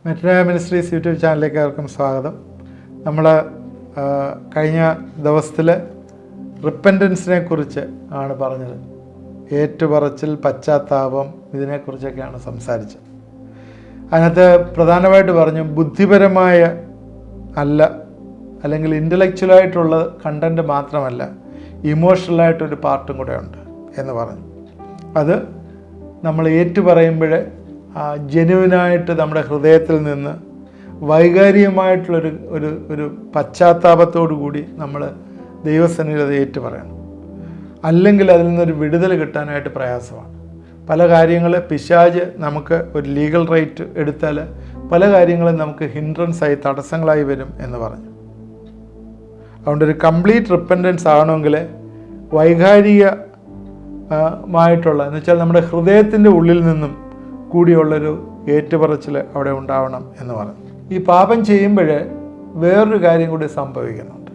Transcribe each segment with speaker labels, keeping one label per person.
Speaker 1: Metanoia ministries YouTube ചാനലിലേക്ക് ഏവർക്കും സ്വാഗതം. നമ്മൾ കഴിഞ്ഞ ദിവസത്തിൽ റിപ്പൻറ്റൻസിനെ കുറിച്ച് ആണ് പറഞ്ഞത്. ഏറ്റുപറച്ചിൽ, പശ്ചാത്താപം, ഇതിനെക്കുറിച്ചൊക്കെയാണ് സംസാരിച്ചത്. അതിനകത്ത് പ്രധാനമായിട്ട് പറഞ്ഞു ബുദ്ധിപരമായ അല്ല, അല്ലെങ്കിൽ ഇൻ്റലക്ച്വലായിട്ടുള്ള കണ്ടൻറ്റ് മാത്രമല്ല, ഇമോഷണലായിട്ടൊരു പാർട്ടും കൂടെ ഉണ്ട് എന്ന് പറഞ്ഞു. അത് നമ്മൾ ഏറ്റുപറയുമ്പോൾ ജെന്യുവിനായിട്ട് നമ്മുടെ ഹൃദയത്തിൽ നിന്ന് വൈകാരികമായിട്ടുള്ളൊരു ഒരു ഒരു പശ്ചാത്താപത്തോടു കൂടി നമ്മൾ ദൈവസന്നിധിയിൽ അത് ഏറ്റുപറയണം. അല്ലെങ്കിൽ അതിൽ നിന്നൊരു വിടുതൽ കിട്ടാനായിട്ട് പ്രയാസമാണ്. പല കാര്യങ്ങൾ പിശാച് നമുക്ക് ഒരു ലീഗൽ റൈറ്റ് എടുത്താൽ പല കാര്യങ്ങളും നമുക്ക് ഹിൻഡ്രൻസായി, തടസ്സങ്ങളായി വരും എന്ന് പറഞ്ഞു. അതുകൊണ്ടൊരു കംപ്ലീറ്റ് റിപ്പൻറ്റൻസ് ആകണമെങ്കിൽ വൈകാരികമായിട്ടുള്ള എന്ന് വെച്ചാൽ നമ്മുടെ ഹൃദയത്തിൻ്റെ ഉള്ളിൽ നിന്നും കൂടിയുള്ളൊരു ഏറ്റുപറച്ചിൽ അവിടെ ഉണ്ടാവണം എന്ന് പറഞ്ഞു. ഈ പാപം ചെയ്യുമ്പോൾ വേറൊരു കാര്യം കൂടി സംഭവിക്കുന്നുണ്ട്.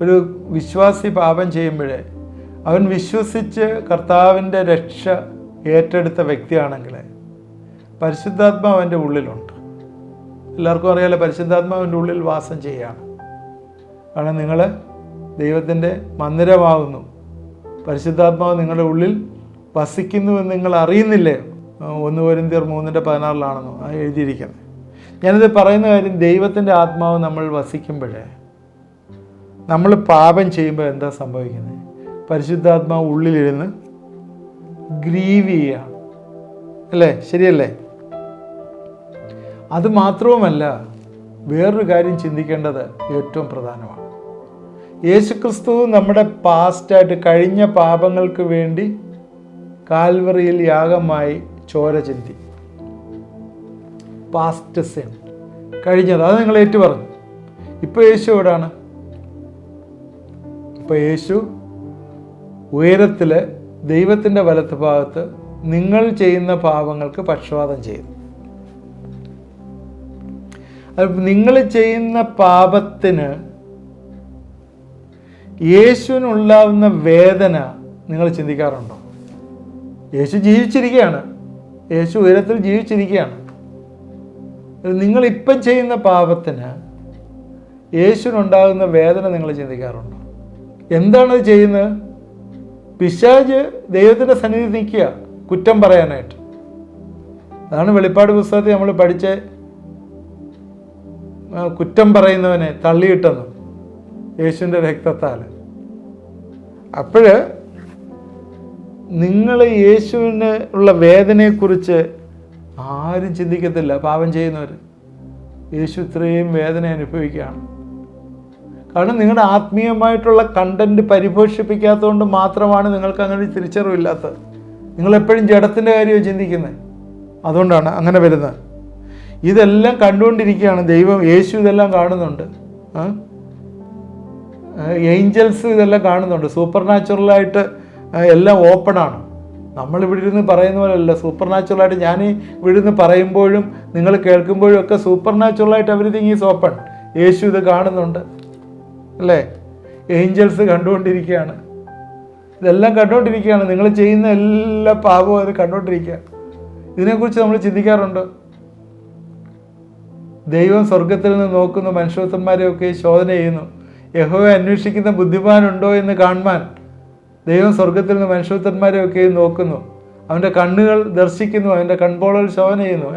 Speaker 1: ഒരു വിശ്വാസി പാപം ചെയ്യുമ്പോൾ അവൻ വിശ്വസിച്ച് കർത്താവിൻ്റെ രക്ഷ ഏറ്റെടുത്ത വ്യക്തിയാണെങ്കിൽ പരിശുദ്ധാത്മാവ് അവൻ്റെ ഉള്ളിലുണ്ട്. എല്ലാവർക്കും അറിയാലോ, പരിശുദ്ധാത്മാവിൻ്റെ ഉള്ളിൽ വാസം ചെയ്യുകയാണ്. കാരണം നിങ്ങൾ ദൈവത്തിൻ്റെ മന്ദിരമാകുന്നു, പരിശുദ്ധാത്മാവ് നിങ്ങളുടെ ഉള്ളിൽ വസിക്കുന്നുവെന്ന് നിങ്ങൾ അറിയുന്നില്ലേ? 1 കൊരിന്ത്യർ 3:16 അത് എഴുതിയിരിക്കുന്നത്. ഞാനിത് പറയുന്ന കാര്യം, ദൈവത്തിൻ്റെ ആത്മാവ് നമ്മൾ വസിക്കുമ്പോഴേ നമ്മൾ പാപം ചെയ്യുമ്പോൾ എന്താ സംഭവിക്കുന്നത്? പരിശുദ്ധാത്മാവ് ഉള്ളിലിരുന്ന് ഗ്രീവ് ചെയ്യുകയാണ്, അല്ലേ? ശരിയല്ലേ? അത് മാത്രവുമല്ല, വേറൊരു കാര്യം ചിന്തിക്കേണ്ടത് ഏറ്റവും പ്രധാനമാണ്. യേശുക്രിസ്തു നമ്മുടെ പാസ്റ്റായിട്ട് കഴിഞ്ഞ പാപങ്ങൾക്ക് വേണ്ടി കാൽവറിയിൽ യാഗമായി ചോര ചിന്തി. പാസ്റ്റ് സിൻ കഴിഞ്ഞത്, അത് നിങ്ങൾ ഏറ്റുപറഞ്ഞു. ഇപ്പോൾ യേശു എവിടാണ്? ഇപ്പോൾ യേശു ഉയരത്തിൽ ദൈവത്തിൻ്റെ വലത്ത് ഭാഗത്ത് നിങ്ങൾ ചെയ്യുന്ന പാപങ്ങൾക്ക് പക്ഷപാതം ചെയ്യുന്നു. നിങ്ങൾ ചെയ്യുന്ന പാപത്തിന് യേശുവിനുണ്ടാവുന്ന വേദന നിങ്ങൾ ചിന്തിക്കാറുണ്ടോ? യേശു ജീവിച്ചിരിക്കുകയാണ്, യേശു ഉയരത്തിൽ ജീവിച്ചിരിക്കുകയാണ്. നിങ്ങളിപ്പം ചെയ്യുന്ന പാപത്തിന് യേശുവിനുണ്ടാകുന്ന വേദന നിങ്ങൾ ചിന്തിക്കാറുണ്ടോ? എന്താണത് ചെയ്യുന്നത്? പിശാച് ദൈവത്തിൻ്റെ സന്നിധി നിൽക്കുക കുറ്റം പറയാനായിട്ട്. അതാണ് വെളിപ്പാട് പുസ്തകത്തിൽ നമ്മൾ പഠിച്ച കുറ്റം പറയുന്നവനെ തള്ളിയിട്ടെന്ന് യേശുവിൻ്റെ രക്തത്താൽ. അപ്പോൾ നിങ്ങൾ യേശുവിന് ഉള്ള വേദനയെക്കുറിച്ച് ആരും ചിന്തിക്കത്തില്ല. പാപം ചെയ്യുന്നവർ യേശു ഇത്രയും വേദന അനുഭവിക്കുകയാണ്. കാരണം നിങ്ങളുടെ ആത്മീയമായിട്ടുള്ള കണ്ടൻറ്റ് പരിപോഷിപ്പിക്കാത്തതുകൊണ്ട് മാത്രമാണ് നിങ്ങൾക്ക് അങ്ങനെ ഒരു തിരിച്ചറിവില്ലാത്തത്. നിങ്ങളെപ്പോഴും ജഡത്തിൻ്റെ കാര്യമാണ് ചിന്തിക്കുന്നത്, അതുകൊണ്ടാണ് അങ്ങനെ വരുന്നത്. ഇതെല്ലാം കണ്ടുകൊണ്ടിരിക്കുകയാണ് ദൈവം. യേശു ഇതെല്ലാം കാണുന്നുണ്ട്, ഏഞ്ചൽസ് ഇതെല്ലാം കാണുന്നുണ്ട്. സൂപ്പർ നാച്ചുറലായിട്ട് എല്ലാം ഓപ്പണാണ്. നമ്മളിവിടെ ഇരുന്ന് പറയുന്ന പോലെയല്ല. സൂപ്പർ നാച്ചുറലായിട്ട് ഞാൻ ഇവിടെ നിന്ന് പറയുമ്പോഴും നിങ്ങൾ കേൾക്കുമ്പോഴും ഒക്കെ സൂപ്പർ നാച്ചുറലായിട്ട് എവരിതിങ് ഈസ് ഓപ്പൺ. യേശു ഇത് കാണുന്നുണ്ട്, അല്ലേ? ഏഞ്ചൽസ് കണ്ടുകൊണ്ടിരിക്കുകയാണ്, ഇതെല്ലാം കണ്ടുകൊണ്ടിരിക്കുകയാണ്. നിങ്ങൾ ചെയ്യുന്ന എല്ലാ പാപവും അത് കണ്ടുകൊണ്ടിരിക്കുക. ഇതിനെക്കുറിച്ച് നമ്മൾ ചിന്തിക്കാറുണ്ട്? ദൈവം സ്വർഗത്തിൽ നിന്ന് നോക്കുന്ന മനുഷ്യത്വന്മാരെയൊക്കെ ശോധന ചെയ്യുന്നു. യഹോവയെ അന്വേഷിക്കുന്ന ബുദ്ധിമാനുണ്ടോ എന്ന് കാണുവാൻ ദൈവം സ്വർഗത്തിൽ നിന്ന് മനുഷ്യത്വന്മാരെയൊക്കെ നോക്കുന്നു. അവൻ്റെ കണ്ണുകൾ ദർശിക്കുന്നു, അവൻ്റെ കൺപോളകൾ ശോധന ചെയ്യുന്നു.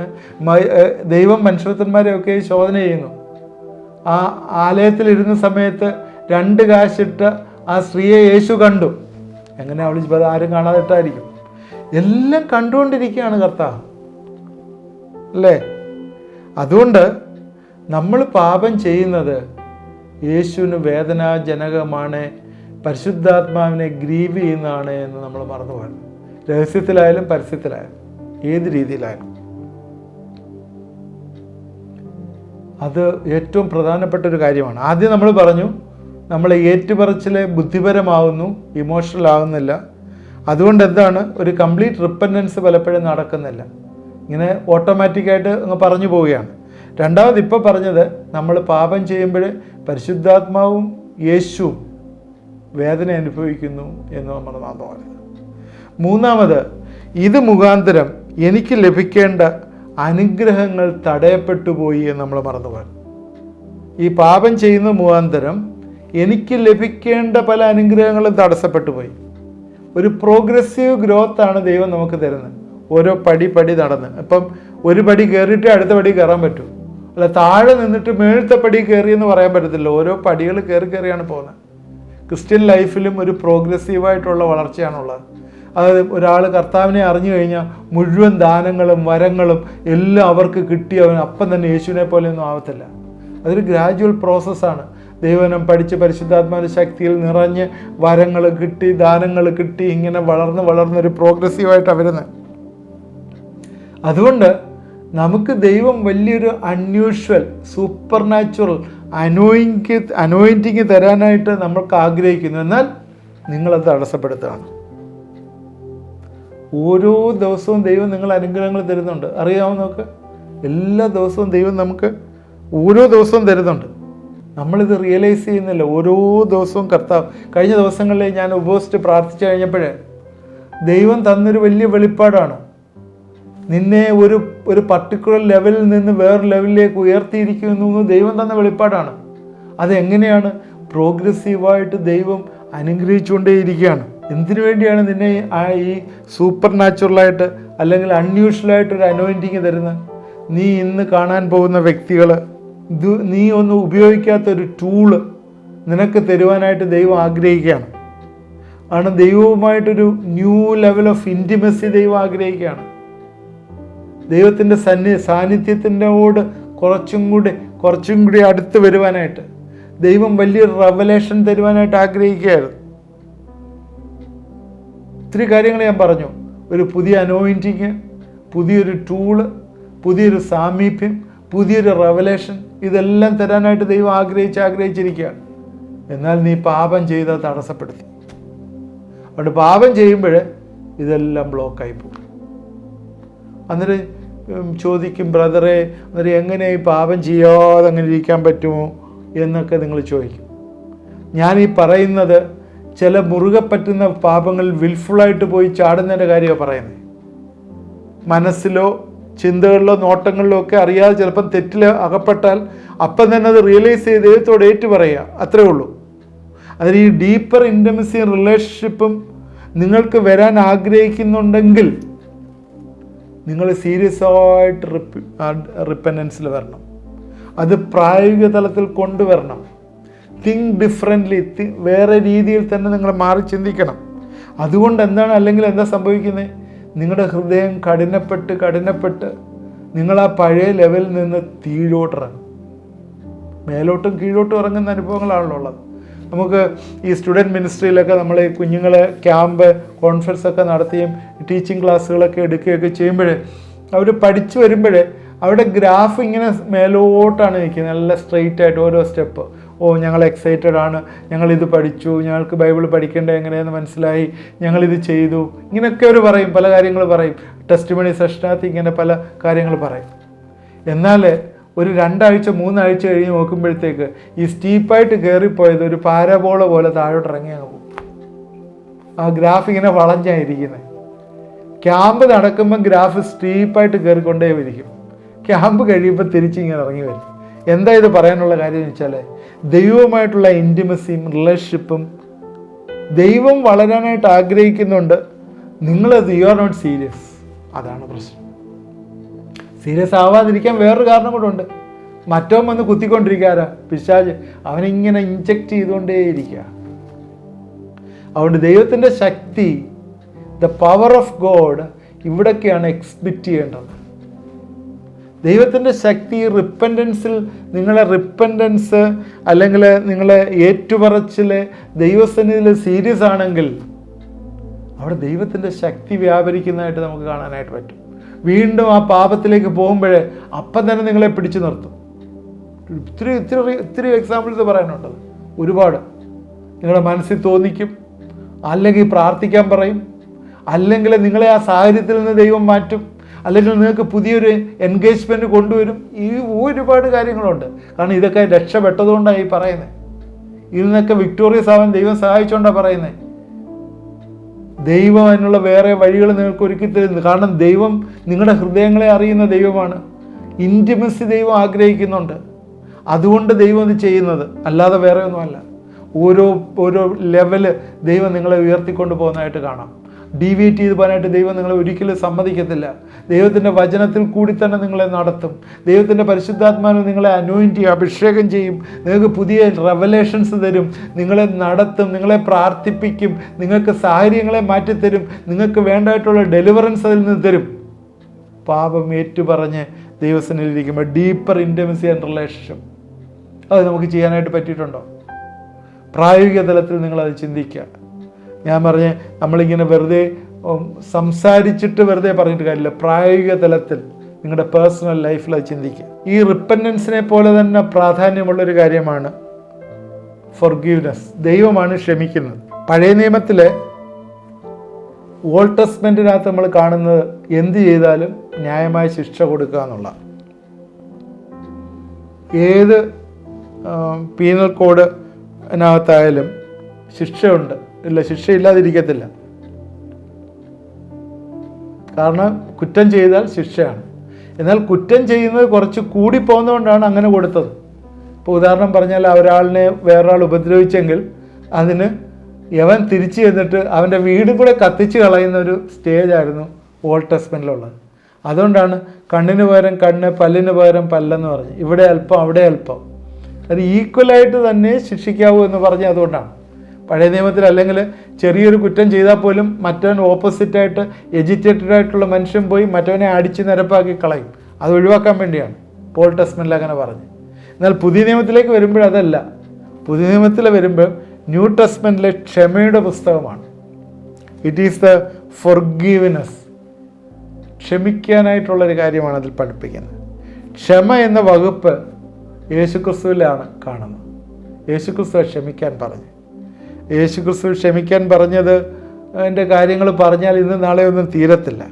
Speaker 1: ദൈവം മനുഷ്യത്വന്മാരെയൊക്കെ ശോധന ചെയ്യുന്നു. ആ ആലയത്തിലിരുന്ന സമയത്ത് 2 കാശിട്ട ആ സ്ത്രീയെ യേശു കണ്ടു. എങ്ങനെ അവൾ ആരും കാണാതിട്ടായിരിക്കും? എല്ലാം കണ്ടുകൊണ്ടിരിക്കുകയാണ് കർത്താവ്, അല്ലേ? അതുകൊണ്ട് നമ്മൾ പാപം ചെയ്യുന്നത് യേശുവിന് വേദനാജനകമാണ്, പരിശുദ്ധാത്മാവിനെ ഗ്രീവ് ചെയ്യുന്നതാണ് എന്ന് നമ്മൾ മറന്നുപോകണം. രഹസ്യത്തിലായാലും പരസ്യത്തിലായാലും ഏത് രീതിയിലായാലും അത് ഏറ്റവും പ്രധാനപ്പെട്ട ഒരു കാര്യമാണ്. ആദ്യം നമ്മൾ പറഞ്ഞു, നമ്മൾ ഏറ്റുപറച്ചിൽ ബുദ്ധിപരമാകുന്നു, ഇമോഷണൽ ആകുന്നില്ല. അതുകൊണ്ട് എന്താണ്, ഒരു കംപ്ലീറ്റ് റിപ്പൻറ്റൻസ് പലപ്പോഴും നടക്കുന്നില്ല. ഇങ്ങനെ ഓട്ടോമാറ്റിക്കായിട്ട് അങ്ങ് പറഞ്ഞു പോവുകയാണ്. രണ്ടാമത് ഇപ്പോൾ പറഞ്ഞത്, നമ്മൾ പാപം ചെയ്യുമ്പോൾ പരിശുദ്ധാത്മാവും യേശുവും വേദന അനുഭവിക്കുന്നു എന്ന് നമ്മൾ മറന്നു. മൂന്നാമത്, ഇത് മുഖാന്തരം എനിക്ക് ലഭിക്കേണ്ട അനുഗ്രഹങ്ങൾ തടയപ്പെട്ടു പോയി എന്ന് നമ്മൾ മറന്നുപോയി. ഈ പാപം ചെയ്യുന്ന മുഖാന്തരം എനിക്ക് ലഭിക്കേണ്ട പല അനുഗ്രഹങ്ങളും തടസ്സപ്പെട്ടു പോയി. ഒരു പ്രോഗ്രസീവ് ഗ്രോത്താണ് ദൈവം നമുക്ക് തരുന്നത്, ഓരോ പടി നടന്ന്. അപ്പം ഒരു പടി കയറിയിട്ടേ അടുത്ത പടി കയറാൻ പറ്റൂ. അല്ല താഴെ നിന്നിട്ട് മേളത്തെ പടി കയറിയെന്ന് പറയാൻ പറ്റത്തില്ല. ഓരോ പടികൾ കയറിയാണ് പോകുന്നത്. ക്രിസ്ത്യൻ ലൈഫിലും ഒരു പ്രോഗ്രസീവായിട്ടുള്ള വളർച്ചയാണുള്ളത്. അതായത് ഒരാൾ കർത്താവിനെ അറിഞ്ഞു കഴിഞ്ഞാൽ മുഴുവൻ ദാനങ്ങളും വരങ്ങളും എല്ലാം അവർക്ക് കിട്ടി അവൻ അപ്പം തന്നെ യേശുവിനെ പോലെയൊന്നും ആവത്തില്ല. അതൊരു ഗ്രാജുവൽ പ്രോസസ്സാണ്. ദൈവനം പഠിച്ച് പരിശുദ്ധാത്മാവിൻ്റെ ശക്തിയിൽ നിറഞ്ഞ് വരങ്ങൾ കിട്ടി, ദാനങ്ങൾ കിട്ടി, ഇങ്ങനെ വളർന്നൊരു പ്രോഗ്രസീവായിട്ടാണ് വരുന്നത്. അതുകൊണ്ട് നമുക്ക് ദൈവം വലിയൊരു അൺയൂഷ്വൽ സൂപ്പർ നാച്ചുറൽ അനോയിൻറ്റിങ് തരാനായിട്ട് നമ്മൾക്ക് ആഗ്രഹിക്കുന്നു. എന്നാൽ നിങ്ങളത് തടസ്സപ്പെടുത്തുകയാണ്. ഓരോ ദിവസവും ദൈവം നിങ്ങൾ അനുഗ്രഹങ്ങൾ തരുന്നുണ്ട്. അറിയാമോ നമുക്ക്? എല്ലാ ദിവസവും ദൈവം നമുക്ക് ഓരോ ദിവസവും തരുന്നുണ്ട്. നമ്മളിത് റിയലൈസ് ചെയ്യുന്നില്ല. ഓരോ ദിവസവും കർത്താവ്, കഴിഞ്ഞ ദിവസങ്ങളിൽ ഞാൻ ഉപവസിച്ച് പ്രാർത്ഥിച്ചു കഴിഞ്ഞപ്പോഴേ ദൈവം തന്നൊരു വലിയ വെളിപ്പാടാണ്. നിന്നെ ഒരു പർട്ടിക്കുലർ ലെവലിൽ നിന്ന് വേറെ ലെവലിലേക്ക് ഉയർത്തിയിരിക്കുന്നു ദൈവം തന്ന വെളിപ്പാടാണ്. അതെങ്ങനെയാണ്? പ്രോഗ്രസീവായിട്ട് ദൈവം അനുഗ്രഹിച്ചുകൊണ്ടേയിരിക്കുകയാണ്. എന്തിനു വേണ്ടിയാണ് നിന്നെ ഈ സൂപ്പർ നാച്ചുറലായിട്ട് അല്ലെങ്കിൽ അൺയൂഷ്വലായിട്ടൊരു അനോയിൻറ്റിങ് തരുന്നത്? നീ ഇന്ന് കാണാൻ പോകുന്ന വ്യക്തികൾ, നീ ഒന്നും ഉപയോഗിക്കാത്തൊരു ടൂള് നിനക്ക് തരുവാനായിട്ട് ദൈവം ആഗ്രഹിക്കുകയാണ്. ദൈവവുമായിട്ടൊരു ന്യൂ ലെവൽ ഓഫ് ഇൻറ്റിമസി ദൈവം ആഗ്രഹിക്കുകയാണ്. ദൈവത്തിൻ്റെ സാന്നിധ്യത്തിനോട് കുറച്ചും കൂടി അടുത്ത് വരുവാനായിട്ട് ദൈവം വലിയൊരു റെവലേഷൻ തരുവാനായിട്ട് ആഗ്രഹിക്കുകയായിരുന്നു. ഒത്തിരി കാര്യങ്ങൾ ഞാൻ പറഞ്ഞു. ഒരു പുതിയ അനോയിൻറ്റിങ്, പുതിയൊരു ടൂള്, പുതിയൊരു സാമീപ്യം, പുതിയൊരു റെവലേഷൻ, ഇതെല്ലാം തരാനായിട്ട് ദൈവം ആഗ്രഹിച്ചിരിക്കുകയാണ്. എന്നാൽ നീ പാപം ചെയ്ത് തടസ്സപ്പെടുത്തി. അതുകൊണ്ട് പാപം ചെയ്യുമ്പോൾ ഇതെല്ലാം ബ്ലോക്കായി പോകും. അന്നേരം ചോദിക്കും, ബ്രദറെ അന്നേരം എങ്ങനെ ഈ പാപം ചെയ്യാതെ അങ്ങനെ ഇരിക്കാൻ പറ്റുമോ എന്നൊക്കെ നിങ്ങൾ ചോദിക്കും. ഞാൻ ഈ പറയുന്നത് ചില മുറുകെ പറ്റുന്ന പാപങ്ങൾ വിൽഫുള്ളായിട്ട് പോയി ചാടുന്നതിൻ്റെ കാര്യമാണ് പറയുന്നത്. മനസ്സിലോ ചിന്തകളിലോ നോട്ടങ്ങളിലോ ഒക്കെ അറിയാതെ ചിലപ്പം തെറ്റിൽ അകപ്പെട്ടാൽ അപ്പം തന്നെ അത് റിയലൈസ് ചെയ്ത് ദൈവത്തോട് ഏറ്റു പറയുക, അത്രേ ഉള്ളൂ. അതിന് ഈ ഡീപ്പർ ഇൻറ്റിമസിയും റിലേഷൻഷിപ്പും നിങ്ങൾക്ക് വരാൻ ആഗ്രഹിക്കുന്നുണ്ടെങ്കിൽ നിങ്ങൾ സീരിയസ് ആയിട്ട് റിപ്പൻറ്റൻസിൽ വരണം. അത് പ്രായോഗിക തലത്തിൽ കൊണ്ടുവരണം. തിങ്ക് ഡിഫറെൻ്റ്ലി, വേറെ രീതിയിൽ തന്നെ നിങ്ങൾ മാറി ചിന്തിക്കണം. അതുകൊണ്ട് എന്താണ്, അല്ലെങ്കിൽ എന്താ സംഭവിക്കുന്നത്? നിങ്ങളുടെ ഹൃദയം കഠിനപ്പെട്ട് നിങ്ങൾ ആ പഴയ ലെവലിൽ നിന്ന് കീഴോട്ടിറങ്ങും. മേലോട്ടും കീഴോട്ടും ഇറങ്ങുന്ന അനുഭവങ്ങളാണല്ലോ ഉള്ളത്. നമുക്ക് ഈ സ്റ്റുഡൻറ്റ് മിനിസ്ട്രിയിലൊക്കെ നമ്മൾ കുഞ്ഞുങ്ങളെ ക്യാമ്പ് കോൺഫറൻസ് ഒക്കെ നടത്തുകയും ടീച്ചിങ് ക്ലാസ്സുകളൊക്കെ എടുക്കുകയൊക്കെ ചെയ്യുമ്പോൾ അവർ പഠിച്ചു വരുമ്പോൾ അവിടെ ഗ്രാഫ് ഇങ്ങനെ മേലോട്ടാണ് നിൽക്കുന്നത്, നല്ല സ്ട്രെയിറ്റ് ആയിട്ട് ഓരോ സ്റ്റെപ്പ്. ഞങ്ങൾ എക്സൈറ്റഡ് ആണ്, ഞങ്ങളിത് പഠിച്ചു, ഞങ്ങൾക്ക് ബൈബിൾ പഠിക്കേണ്ടത് എങ്ങനെയെന്ന് മനസ്സിലായി, ഞങ്ങളിത് ചെയ്തു, ഇങ്ങനെയൊക്കെ അവർ പറയും, പല കാര്യങ്ങൾ പറയും. ടെസ്റ്റ് മണി സെഷനകത്ത് ഇങ്ങനെ പല കാര്യങ്ങൾ പറയും. എന്നാൽ ഒരു 2 ആഴ്ച 3 ആഴ്ച കഴിഞ്ഞ് നോക്കുമ്പോഴത്തേക്ക് ഈ സ്റ്റീപ്പായിട്ട് കയറിപ്പോയത് ഒരു പാരബോള പോലെ താഴോട്ട് ഇറങ്ങി അങ്ങ് പോകും. ആ ഗ്രാഫ് ഇങ്ങനെ വളഞ്ഞായിരിക്കുന്നത്. ക്യാമ്പ് നടക്കുമ്പോൾ ഗ്രാഫ് സ്റ്റീപ്പായിട്ട് കയറിക്കൊണ്ടേ ഇരിക്കും. ക്യാമ്പ് കഴിയുമ്പോൾ തിരിച്ചിങ്ങനെ ഇറങ്ങി വരും. എന്താ ഇത് പറയാനുള്ള കാര്യം എന്ന് വെച്ചാൽ, ദൈവവുമായിട്ടുള്ള ഇൻറ്റിമസിയും റിലേഷൻഷിപ്പും ദൈവം വളരാനായിട്ട് ആഗ്രഹിക്കുന്നുണ്ട്. നിങ്ങളത് യു ആർ നോട്ട് സീരിയസ്. അതാണ് പ്രശ്നം. സീരിയസ് ആവാതിരിക്കാൻ വേറൊരു കാരണം കൂടെ ഉണ്ട്. മറ്റവൻ വന്ന് കുത്തിക്കൊണ്ടിരിക്കാരാ പിശാച്, അവനിങ്ങനെ ഇൻജക്റ്റ് ചെയ്തുകൊണ്ടേയിരിക്കുക. അതുകൊണ്ട് ദൈവത്തിൻ്റെ ശക്തി, ദ പവർ ഓഫ് ഗോഡ് ഇവിടൊക്കെയാണ് എക്സ്പെക്റ്റ് ചെയ്യേണ്ടത്. ദൈവത്തിൻ്റെ ശക്തി റിപ്പൻറ്റൻസിൽ, നിങ്ങളെ റിപ്പൻറ്റൻസ് അല്ലെങ്കിൽ നിങ്ങളെ ഏറ്റുപറച്ചിൽ ദൈവസന്നിധിയിൽ സീരിയസ് ആണെങ്കിൽ അവിടെ ദൈവത്തിൻ്റെ ശക്തി വ്യാപരിക്കുന്നതായിട്ട് നമുക്ക് കാണാനായിട്ട് പറ്റും. വീണ്ടും ആ പാപത്തിലേക്ക് പോകുമ്പോഴേ അപ്പം തന്നെ നിങ്ങളെ പിടിച്ചു നിർത്തും. ഇത്തിരി എക്സാമ്പിൾസ് പറയാനുണ്ടത് ഒരുപാട്. നിങ്ങളുടെ മനസ്സിൽ തോന്നിക്കും, അല്ലെങ്കിൽ പ്രാർത്ഥിക്കാൻ പറയും, അല്ലെങ്കിൽ നിങ്ങളെ ആ സാഹചര്യത്തിൽ നിന്ന് ദൈവം മാറ്റും, അല്ലെങ്കിൽ നിങ്ങൾക്ക് പുതിയൊരു എൻഗേജ്മെൻറ്റ് കൊണ്ടുവരും. ഈ ഒരുപാട് കാര്യങ്ങളുണ്ട്. കാരണം ഇതൊക്കെ രക്ഷപ്പെട്ടതുകൊണ്ടാണ് ഈ പറയുന്നത്. ഇതിൽ നിന്നൊക്കെ വിക്ടോറിയസ് ആവാൻ ദൈവം സഹായിച്ചുകൊണ്ടാണ് പറയുന്നത്. ദൈവം അതിനുള്ള വേറെ വഴികൾ നിങ്ങൾക്ക് ഒരുക്കി തരുന്നു. കാരണം ദൈവം നിങ്ങളുടെ ഹൃദയങ്ങളെ അറിയുന്ന ദൈവമാണ്. ഇൻറ്റിമസി ദൈവം ആഗ്രഹിക്കുന്നുണ്ട്. അതുകൊണ്ട് ദൈവം ഇത് ചെയ്യുന്നത്, അല്ലാതെ വേറെ ഒന്നുമല്ല. ഓരോ ലെവല് ദൈവം നിങ്ങളെ ഉയർത്തിക്കൊണ്ട് പോകുന്നതായിട്ട് കാണാം. ഡീവിയേറ്റ് ചെയ്ത് പോകാനായിട്ട് ദൈവം നിങ്ങളെ ഒരിക്കലും സമ്മതിക്കത്തില്ല. ദൈവത്തിൻ്റെ വചനത്തിൽ കൂടി തന്നെ നിങ്ങളെ നടത്തും. ദൈവത്തിൻ്റെ പരിശുദ്ധാത്മാവിനെ നിങ്ങളെ അനോയിൻറ്റ് ചെയ്യും, അഭിഷേകം ചെയ്യും. നിങ്ങൾക്ക് പുതിയ റെവലേഷൻസ് തരും, നിങ്ങളെ നടത്തും, നിങ്ങളെ പ്രാർത്ഥിപ്പിക്കും, നിങ്ങൾക്ക് സാഹചര്യങ്ങളെ മാറ്റിത്തരും, നിങ്ങൾക്ക് വേണ്ടതായിട്ടുള്ള ഡെലിവറൻസ് അതിൽ നിന്ന് തരും. പാപം ഏറ്റുപറഞ്ഞ് ദൈവസന്നിധിയിലിരിക്കുമ്പോൾ ഡീപ്പർ ഇൻറ്റിമസി ആൻഡ് റിലേഷൻഷിപ്പ് അത് നമുക്ക് ചെയ്യാനായിട്ട് പറ്റിയിട്ടുണ്ടോ? പ്രായോഗിക തലത്തിൽ നിങ്ങളത് ചിന്തിക്കുക. ഞാൻ പറഞ്ഞ് നമ്മളിങ്ങനെ വെറുതെ സംസാരിച്ചിട്ട് വെറുതെ പറഞ്ഞിട്ട് കാര്യമില്ല. പ്രായോഗിക തലത്തിൽ നിങ്ങളുടെ പേഴ്സണൽ ലൈഫിൽ അത് ചിന്തിക്കുക. ഈ റിപ്പൻറ്റൻസിനെ പോലെ തന്നെ പ്രാധാന്യമുള്ളൊരു കാര്യമാണ് ഫൊർഗീവ്നെസ്. ദൈവമാണ് ക്ഷമിക്കുന്നത്. പഴയ നിയമത്തിലെ ഓൾഡ് ടെസ്റ്റ്മെന്റിനകത്ത് നമ്മൾ കാണുന്നത് എന്ത് ചെയ്താലും ന്യായമായ ശിക്ഷ കൊടുക്കുക എന്നുള്ള. ഏത് പീനൽ കോഡിനകത്തായാലും ശിക്ഷയുണ്ട്, ഇല്ല ശിക്ഷയില്ലാതിരിക്കത്തില്ല. കാരണം കുറ്റം ചെയ്താൽ ശിക്ഷയാണ്. എന്നാൽ കുറ്റം ചെയ്യുന്നത് കുറച്ച് കൂടി പോകുന്നതുകൊണ്ടാണ് അങ്ങനെ കൊടുത്തത്. ഇപ്പോൾ ഉദാഹരണം പറഞ്ഞാൽ ഒരാളിനെ വേറൊരാൾ ഉപദ്രവിച്ചെങ്കിൽ അതിന് യവൻ തിരിച്ചു ചെന്നിട്ട് അവൻ്റെ വീടും കൂടെ കത്തിച്ച് കളയുന്ന ഒരു സ്റ്റേജായിരുന്നു ഓൾഡ് ടെസ്റ്റ്മെന്റിലുള്ളത്. അതുകൊണ്ടാണ് കണ്ണിന് പകരം കണ്ണ്, പല്ലിന് പകരം പല്ലെന്ന് പറഞ്ഞ് ഇവിടെ അല്പം അവിടെ അല്പം, അത് ഈക്വലായിട്ട് തന്നെ ശിക്ഷിക്കാവൂ എന്ന് പറഞ്ഞ്. അതുകൊണ്ടാണ് പഴയ നിയമത്തിൽ അല്ലെങ്കിൽ ചെറിയൊരു കുറ്റം ചെയ്താൽ പോലും മറ്റവൻ ഓപ്പോസിറ്റായിട്ട് എജിറ്റേറ്റഡ് ആയിട്ടുള്ള മനുഷ്യൻ പോയി മറ്റവനെ അടിച്ച് നിരപ്പാക്കി കളയും. അത് ഒഴിവാക്കാൻ വേണ്ടിയാണ് ഓൾഡ് ടെസ്റ്റ്മെന്റിൽ അങ്ങനെ പറഞ്ഞ്. എന്നാൽ പുതിയ നിയമത്തിലേക്ക് വരുമ്പോൾ അതല്ല. പുതിയ നിയമത്തിൽ വരുമ്പോൾ ന്യൂ ടെസ്റ്റ്മെന്റിലെ ക്ഷമയുടെ പുസ്തകമാണ്. It is the forgiveness. ക്ഷമിക്കാനായിട്ടുള്ളൊരു കാര്യമാണ് അതിൽ പഠിപ്പിക്കുന്നത്. ക്ഷമ എന്ന വകുപ്പ് യേശുക്രിസ്തുവിലാണ് കാണുന്നത്. യേശുക്രിസ്തു ക്ഷമിക്കാൻ പറഞ്ഞു. യേശുക്രിസ്തു ക്ഷമിക്കാൻ പറഞ്ഞത് എൻ്റെ കാര്യങ്ങൾ പറഞ്ഞാൽ ഇന്ന് നാളെ ഒന്നും തീരത്തില്ല.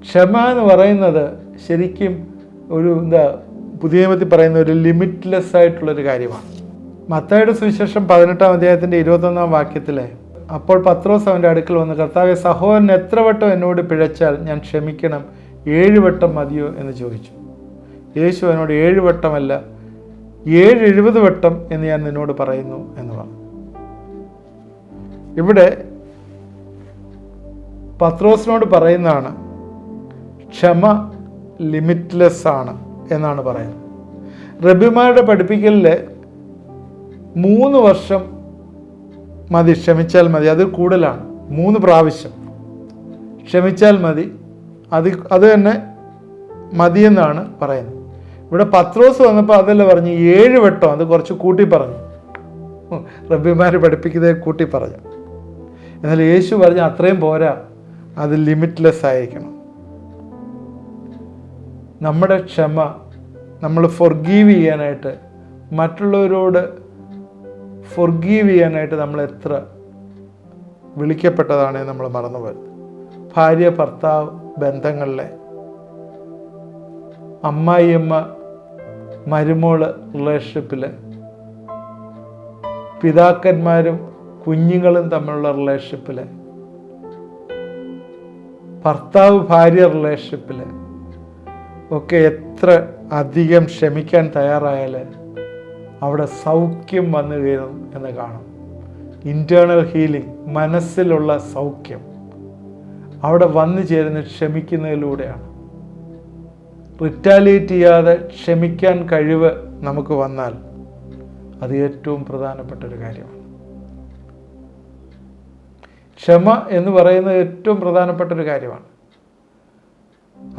Speaker 1: ക്ഷമ എന്ന് പറയുന്നത് ശരിക്കും ഒരു പുതിയ നിയമത്തിൽ പറയുന്ന ഒരു ലിമിറ്റ്ലെസ് ആയിട്ടുള്ളൊരു കാര്യമാണ്. മത്തായിയുടെ സുവിശേഷം 18-ാം അധ്യായത്തിൻ്റെ 21-ാം വാക്യത്തിലെ, അപ്പോൾ പത്രോസ് അവൻ്റെ അടുക്കൽ വന്ന്, കർത്താവേ, സഹോദരൻ എത്ര വട്ടം എന്നോട് പിഴച്ചാൽ ഞാൻ ക്ഷമിക്കണം? 7 വട്ടം മതിയോ എന്ന് ചോദിച്ചു. യേശു അവനോട് 7 വട്ടമല്ല 70 വട്ടം എന്ന് ഞാൻ നിന്നോട് പറയുന്നു എന്ന് പറഞ്ഞു. ഇവിടെ പത്രോസിനോട് പറയുന്നതാണ് ക്ഷമ ലിമിറ്റ്ലെസ് ആണ് എന്നാണ് പറയുന്നത്. റബ്ബിമാരുടെ പഠിപ്പിക്കലിൽ 3 വർഷം മതി, ക്ഷമിച്ചാൽ മതി. അത് കൂടുതലാണ്. 3 പ്രാവശ്യം ക്ഷമിച്ചാൽ മതി, അത് തന്നെ മതിയെന്നാണ് പറയുന്നത്. ഇവിടെ പത്രോസ് വന്നപ്പോൾ അതല്ല പറഞ്ഞു, 7 വട്ടം. അത് കുറച്ച് കൂട്ടി പറഞ്ഞു. റബ്ബിമാർ പഠിപ്പിക്കുന്നത് കൂട്ടി പറഞ്ഞു. എന്നാൽ യേശു പറഞ്ഞ അത്രയും പോരാ, അത് ലിമിറ്റ്ലെസ് ആയിരിക്കണം. നമ്മുടെ ക്ഷമ, നമ്മൾ ഫൊർഗീവ് ചെയ്യാനായിട്ട്, മറ്റുള്ളവരോട് ഫൊർഗീവ് ചെയ്യാനായിട്ട് നമ്മൾ എത്ര വിളിക്കപ്പെട്ടതാണ് നമ്മൾ മറന്നുപോയത്. ഭാര്യ ഭർത്താവ് ബന്ധങ്ങളിലെ, അമ്മായിയമ്മ മരുമോള് റിലേഷൻഷിപ്പിൽ, പിതാക്കന്മാരും കുഞ്ഞുങ്ങളും തമ്മിലുള്ള റിലേഷൻഷിപ്പിൽ, ഭർത്താവ് ഭാര്യ റിലേഷൻഷിപ്പിൽ ഒക്കെ എത്ര അധികം ക്ഷമിക്കാൻ തയ്യാറായാൽ അവിടെ സൗഖ്യം വന്നു കയറും എന്ന് കാണും. ഇൻറ്റേർണൽ ഹീലിംഗ്, മനസ്സിലുള്ള സൗഖ്യം അവിടെ വന്നു ചേരുന്ന ക്ഷമിക്കുന്നതിലൂടെയാണ്. റിറ്റാലിയേറ്റ് ചെയ്യാതെ ക്ഷമിക്കാൻ കഴിവ് നമുക്ക് വന്നാൽ അത് ഏറ്റവും പ്രധാനപ്പെട്ടൊരു കാര്യമാണ്. ക്ഷമ എന്ന് പറയുന്നത് ഏറ്റവും പ്രധാനപ്പെട്ടൊരു കാര്യമാണ്.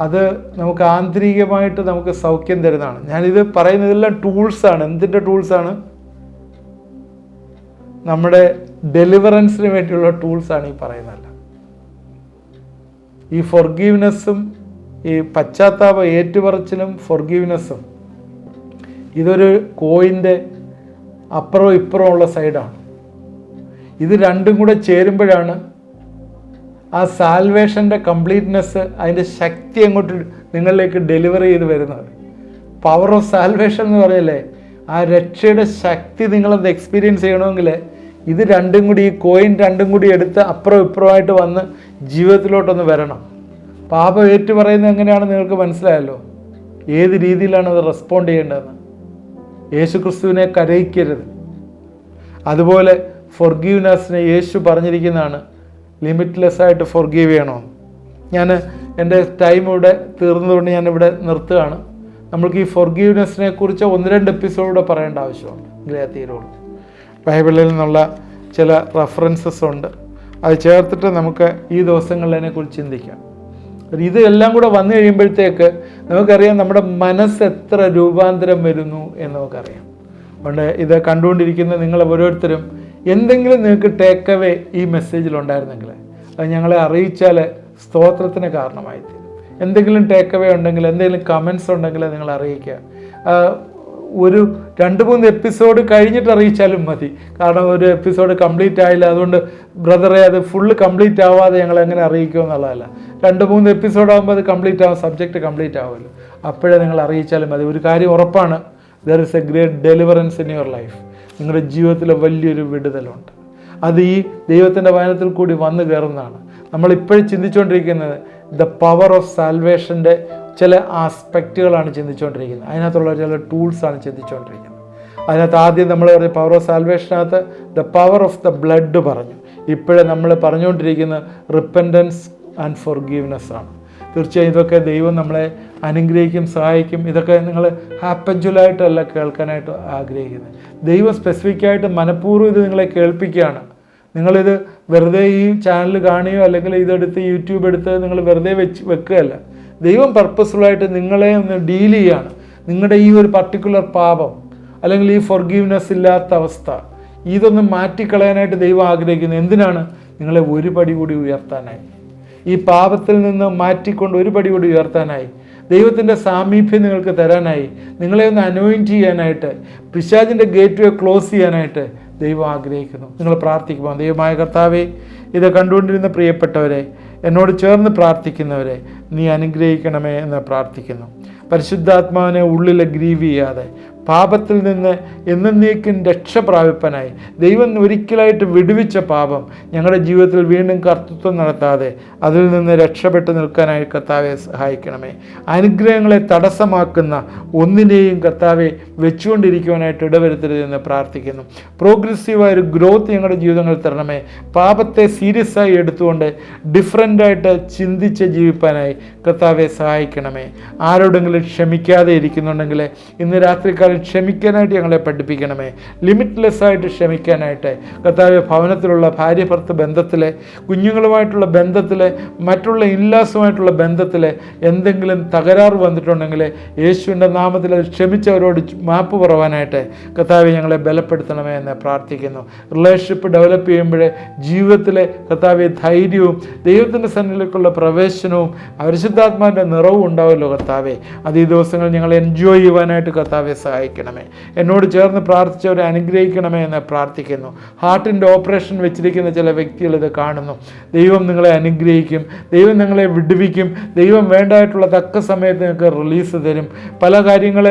Speaker 1: അത് നമുക്ക് ആന്തരികമായിട്ട് നമുക്ക് സൗഖ്യം തരുന്നതാണ്. ഞാനിത് പറയുന്നതെല്ലാം ടൂൾസാണ്. എന്തിൻ്റെ ടൂൾസാണ്? നമ്മുടെ ഡെലിവറൻസിന് വേണ്ടിയുള്ള ടൂൾസാണ് ഈ പറയുന്നതല്ല. ഈ ഫൊർഗീവ്നെസ്സും ഈ പശ്ചാത്താപ ഏറ്റുപറച്ചിലും ഫൊർഗീവ്നെസ്സും ഇതൊരു കോയിൻ്റെ അപ്പുറവും ഇപ്പുറവും ഉള്ള സൈഡാണ്. ഇത് രണ്ടും കൂടെ ചേരുമ്പോഴാണ് ആ സാൽവേഷൻ്റെ കംപ്ലീറ്റ്നെസ്, അതിൻ്റെ ശക്തി അങ്ങോട്ട് നിങ്ങളിലേക്ക് ഡെലിവർ ചെയ്ത് വരുന്നത്. പവർ ഓഫ് സാൽവേഷൻ എന്ന് പറയല്ലേ, ആ രക്ഷയുടെ ശക്തി നിങ്ങളത് എക്സ്പീരിയൻസ് ചെയ്യണമെങ്കിൽ ഇത് രണ്ടും കൂടി, ഈ കോയിൻ രണ്ടും കൂടി എടുത്ത് അപ്പുറം ഇപ്പുറമായിട്ട് വന്ന് ജീവിതത്തിലോട്ടൊന്ന് വരണം. പാപം ഏറ്റു പറയുന്നത് എങ്ങനെയാണെന്ന് നിങ്ങൾക്ക് മനസ്സിലായല്ലോ. ഏത് രീതിയിലാണ് അത് റെസ്പോണ്ട് ചെയ്യേണ്ടതെന്ന്. യേശു ക്രിസ്തുവിനെ കരയിക്കരുത്. അതുപോലെ ഫൊർഗീവ്നെസ്സിനെ യേശു പറഞ്ഞിരിക്കുന്നതാണ്, ലിമിറ്റ്ലെസ് ആയിട്ട് ഫൊർഗീവ് ചെയ്യണമെന്ന്. ഞാൻ എൻ്റെ ടൈം ഇവിടെ തീർന്നതുകൊണ്ട് ഞാനിവിടെ നിർത്തുകയാണ്. നമ്മൾക്ക് ഈ ഫൊർഗീവ്നെസ്സിനെ കുറിച്ച് 1-2 എപ്പിസോഡൂടെ പറയേണ്ട ആവശ്യമുണ്ട്, എങ്കിലേ തീരുള്ളൂ. ബൈബിളിൽ നിന്നുള്ള ചില റെഫറൻസസ് ഉണ്ട്, അത് ചേർത്തിട്ട് നമുക്ക് ഈ ദിവസങ്ങളിൽ അതിനെക്കുറിച്ച് ചിന്തിക്കാം. ഇത് എല്ലാം കൂടെ വന്നു കഴിയുമ്പോഴത്തേക്ക് നമുക്കറിയാം നമ്മുടെ മനസ്സ് എത്ര രൂപാന്തരം വരുന്നു എന്ന് നമുക്കറിയാം. അതുകൊണ്ട് ഇത് കണ്ടുകൊണ്ടിരിക്കുന്ന നിങ്ങൾ ഓരോരുത്തരും എന്തെങ്കിലും നിങ്ങൾക്ക് ടേക്ക് അവേ ഈ മെസ്സേജിലുണ്ടായിരുന്നെങ്കിൽ അത് ഞങ്ങളെ അറിയിച്ചാൽ സ്തോത്രത്തിന് കാരണമായി തീരും. എന്തെങ്കിലും ടേക്ക് അവേ ഉണ്ടെങ്കിൽ, എന്തെങ്കിലും കമൻസ് ഉണ്ടെങ്കിൽ നിങ്ങൾ അറിയിക്കുക. ഒരു 2-3 എപ്പിസോഡ് കഴിഞ്ഞിട്ട് അറിയിച്ചാലും മതി. കാരണം ഒരു എപ്പിസോഡ് കംപ്ലീറ്റ് ആയില്ല, അതുകൊണ്ട് ബ്രദറെ അത് ഫുള്ള് കംപ്ലീറ്റ് ആവാതെ ഞങ്ങൾ എങ്ങനെ അറിയിക്കുമോ എന്നുള്ളതല്ല. 2-3 എപ്പിസോഡ് ആകുമ്പോൾ അത് കംപ്ലീറ്റ് ആവും, സബ്ജക്റ്റ് കംപ്ലീറ്റ് ആവുമല്ലോ. അപ്പോഴേ നിങ്ങൾ അറിയിച്ചാലും മതി. ഒരു കാര്യം ഉറപ്പാണ്, there is A great deliverance in your life. നിങ്ങളുടെ ജീവിതത്തിൽ വലിയൊരു വിടുതലുണ്ട്. അത് ഈ ദൈവത്തിൻ്റെ വചനത്തിൽ കൂടി വന്നു കയറുന്നതാണ്. നമ്മളിപ്പോഴും ചിന്തിച്ചുകൊണ്ടിരിക്കുന്നത് ദ പവർ ഓഫ് സാൽവേഷൻ്റെ ചില ആസ്പെക്റ്റുകളാണ് ചിന്തിച്ചുകൊണ്ടിരിക്കുന്നത്. അതിനകത്തുള്ള ചില ടൂൾസാണ് ചിന്തിച്ചുകൊണ്ടിരിക്കുന്നത്. അതിനകത്ത് ആദ്യം നമ്മൾ പറഞ്ഞ പവർ ഓഫ് സാൽവേഷനകത്ത് the power of the blood പറഞ്ഞു. ഇപ്പോഴേ നമ്മൾ പറഞ്ഞുകൊണ്ടിരിക്കുന്നത് റിപ്പൻറ്റൻസ് ആൻഡ് ഫൊർഗീവ്നെസ് ആണ്. തീർച്ചയായും ഇതൊക്കെ ദൈവം നമ്മളെ അനുഗ്രഹിക്കും, സഹായിക്കും. ഇതൊക്കെ നിങ്ങൾ ഹാപ്പഞ്ചുവലായിട്ടല്ല കേൾക്കാനായിട്ട് ആഗ്രഹിക്കുന്നത്. ദൈവം സ്പെസിഫിക്കായിട്ട് മനഃപൂർവ്വം ഇത് നിങ്ങളെ കേൾപ്പിക്കുകയാണ്. നിങ്ങളിത് വെറുതെ ഈ ചാനൽ കാണുകയോ അല്ലെങ്കിൽ ഇതെടുത്ത് യൂട്യൂബ് എടുത്ത് നിങ്ങൾ വെറുതെ വെക്കുകയല്ല. ദൈവം പർപ്പസ്ഫുള്ളായിട്ട് നിങ്ങളെ ഒന്ന് ഡീൽ ചെയ്യുകയാണ്. നിങ്ങളുടെ ഈ ഒരു പർട്ടിക്കുലർ പാപം അല്ലെങ്കിൽ ഈ ഫൊർഗീവ്നെസ് ഇല്ലാത്ത അവസ്ഥ, ഇതൊന്ന് മാറ്റിക്കളയാനായിട്ട് ദൈവം ആഗ്രഹിക്കുന്നത് എന്തിനാണ്? നിങ്ങളെ ഒരു പടി കൂടി ഉയർത്താനായി, ഈ പാപത്തിൽ നിന്ന് മാറ്റിക്കൊണ്ട് ഒരു പടി കൂടി ഉയർത്താനായി, ദൈവത്തിൻ്റെ സാമീപ്യം നിങ്ങൾക്ക് തരാനായി, നിങ്ങളെ ഒന്ന് അനോയിൻറ്റ് ചെയ്യാനായിട്ട്, പിശാചിൻ്റെ ഗേറ്റ് വേ ക്ലോസ് ചെയ്യാനായിട്ട് ദൈവം ആഗ്രഹിക്കുന്നു. നിങ്ങൾ പ്രാർത്ഥിക്കുമ്പോൾ ദൈവമായ കർത്താവേ, ഇത് കണ്ടുകൊണ്ടിരുന്ന പ്രിയപ്പെട്ടവരെ, എന്നോട് ചേർന്ന് പ്രാർത്ഥിക്കുന്നവരെ നീ അനുഗ്രഹിക്കണമേ എന്ന് പ്രാർത്ഥിക്കുന്നു. പരിശുദ്ധാത്മാവിനെ ഉള്ളിൽ ഗ്രീവ് ചെയ്യാതെ പാപത്തിൽ നിന്ന് എന്നേക്കും രക്ഷ പ്രാപിപ്പാനായി ദൈവം ഒരിക്കലായിട്ട് വിടുവിച്ച പാപം ഞങ്ങളുടെ ജീവിതത്തിൽ വീണ്ടും കർത്തൃത്വം നടത്താതെ അതിൽ നിന്ന് രക്ഷപ്പെട്ട് നിൽക്കാനായി കർത്താവെ സഹായിക്കണമേ. അനുഗ്രഹങ്ങളെ തടസ്സമാക്കുന്ന ഒന്നിനെയും കർത്താവെ വെച്ചുകൊണ്ടിരിക്കുവാനായിട്ട് ഇടവരുത്തരുതെന്ന് പ്രാർത്ഥിക്കുന്നു. പ്രോഗ്രസീവായൊരു ഗ്രോത്ത് ഞങ്ങളുടെ ജീവിതങ്ങളിൽ തരണമേ. പാപത്തെ സീരിയസ് ആയി എടുത്തുകൊണ്ട് ഡിഫറൻ്റായിട്ട് ചിന്തിച്ച് ജീവിപ്പാനായി കർത്താവെ സഹായിക്കണമേ. ആരോടെങ്കിലും ക്ഷമിക്കാതെ ഇരിക്കുന്നുണ്ടെങ്കിൽ ഇന്ന് രാത്രിക്കാലം ക്ഷമിക്കാനായിട്ട് ഞങ്ങളെ പഠിപ്പിക്കണമേ. ലിമിറ്റ്ലെസ് ആയിട്ട് ക്ഷമിക്കാനായിട്ട് കർത്താവെ, ഭവനത്തിലുള്ള ഭാര്യ ഭർത്തൃ ബന്ധത്തിലെ, കുഞ്ഞുങ്ങളുമായിട്ടുള്ള ബന്ധത്തിലെ, മറ്റുള്ള ഇൻലാസുമായിട്ടുള്ള ബന്ധത്തിലെ എന്തെങ്കിലും തകരാറ് വന്നിട്ടുണ്ടെങ്കിൽ യേശുവിൻ്റെ നാമത്തിൽ അത് ക്ഷമിച്ചവരോട് മാപ്പ് പറവാനായിട്ട് കർത്താവെ ഞങ്ങളെ ബലപ്പെടുത്തണമേ എന്ന് പ്രാർത്ഥിക്കുന്നു. റിലേഷൻഷിപ്പ് ഡെവലപ്പ് ചെയ്യുമ്പോഴേ ജീവിതത്തിലെ കർത്താവെ ധൈര്യവും ദൈവത്തിൻ്റെ സന്നിധിയിലേക്കുള്ള പ്രവേശനവും പരിശുദ്ധാത്മാവിൻ്റെ നിറവും ഉണ്ടാവുമല്ലോ കർത്താവെ. അത് ഈ ദിവസങ്ങൾ ഞങ്ങൾ എൻജോയ് ചെയ്യുവാനായിട്ട് കർത്താവെ സഹായിക്കണമേ. എന്നോട് ചേർന്ന് പ്രാർത്ഥിച്ചവരെ അനുഗ്രഹിക്കണമേ എന്ന് പ്രാർത്ഥിക്കുന്നു. ഹാർട്ടിൻ്റെ ഓപ്പറേഷൻ വെച്ചിരിക്കുന്ന ചില വ്യക്തികൾ ഇത് കാണുന്നു. ദൈവം നിങ്ങളെ അനുഗ്രഹിക്കും, ദൈവം നിങ്ങളെ വിടുവിക്കും, ദൈവം വേണ്ടതായിട്ടുള്ള തക്ക സമയത്ത് നിങ്ങൾക്ക് റിലീസ് തരും. പല കാര്യങ്ങൾ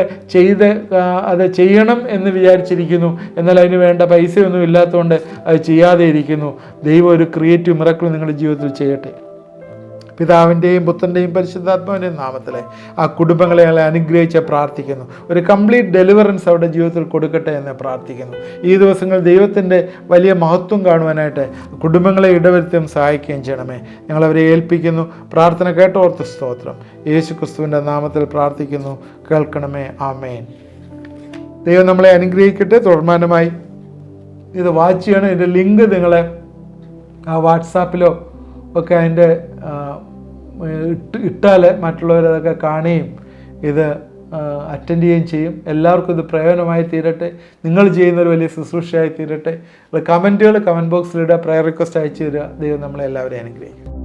Speaker 1: അത് ചെയ്യണം എന്ന് വിചാരിച്ചിരിക്കുന്നു, എന്നാൽ അതിന് വേണ്ട പൈസയൊന്നും ഇല്ലാത്തതുകൊണ്ട് അത് ചെയ്യാതെ ഇരിക്കുന്നു. ദൈവം ഒരു ക്രിയേറ്റീവ് മിറക്കിൾ നിങ്ങളുടെ ജീവിതത്തിൽ ചെയ്യട്ടെ. പിതാവിൻ്റെയും പുത്രൻ്റെയും പരിശുദ്ധാത്മാവിൻ്റെയും നാമത്തിൽ ആ കുടുംബങ്ങളെ അനുഗ്രഹിച്ച് പ്രാർത്ഥിക്കുന്നു. ഒരു കംപ്ലീറ്റ് ഡെലിവറൻസ് അവരുടെ ജീവിതത്തിൽ കൊടുക്കട്ടെ എന്ന് പ്രാർത്ഥിക്കുന്നു. ഈ ദിവസങ്ങൾ ദൈവത്തിൻ്റെ വലിയ മഹത്വം കാണുവാനായിട്ട് കുടുംബങ്ങളെ ഇടവരുത്തുകയും സഹായിക്കുകയും ചെയ്യണമേ. ഞങ്ങളവരെ ഏൽപ്പിക്കുന്നു. പ്രാർത്ഥന കേട്ടോർത്ത് സ്തോത്രം. യേശു ക്രിസ്തുവിൻ്റെ നാമത്തിൽ പ്രാർത്ഥിക്കുന്നു. കേൾക്കണമേ. ആമേൻ. ദൈവം നമ്മളെ അനുഗ്രഹിക്കട്ടെ. തുടർമാനമായി ഇത് വാച്ച് ചെയ്യണം. ഇതിൻ്റെ ലിങ്ക് നിങ്ങളെ വാട്സാപ്പിലോ ഒക്കെ അതിൻ്റെ ഇട്ടാൽ മറ്റുള്ളവരതൊക്കെ കാണുകയും ഇത് അറ്റൻഡ് ചെയ്യുകയും ചെയ്യും. എല്ലാവർക്കും ഇത് പ്രയോജനമായി തീരട്ടെ. നിങ്ങൾ ചെയ്യുന്നൊരു വലിയ ശുശ്രൂഷയായി തീരട്ടെ. കമൻറ്റുകൾ കമൻറ്റ് ബോക്സിലിടുക, പ്രയർ റിക്വസ്റ്റ് അയച്ചു തരിക. ദൈവം നമ്മളെ എല്ലാവരെയും അനുഗ്രഹിക്കും.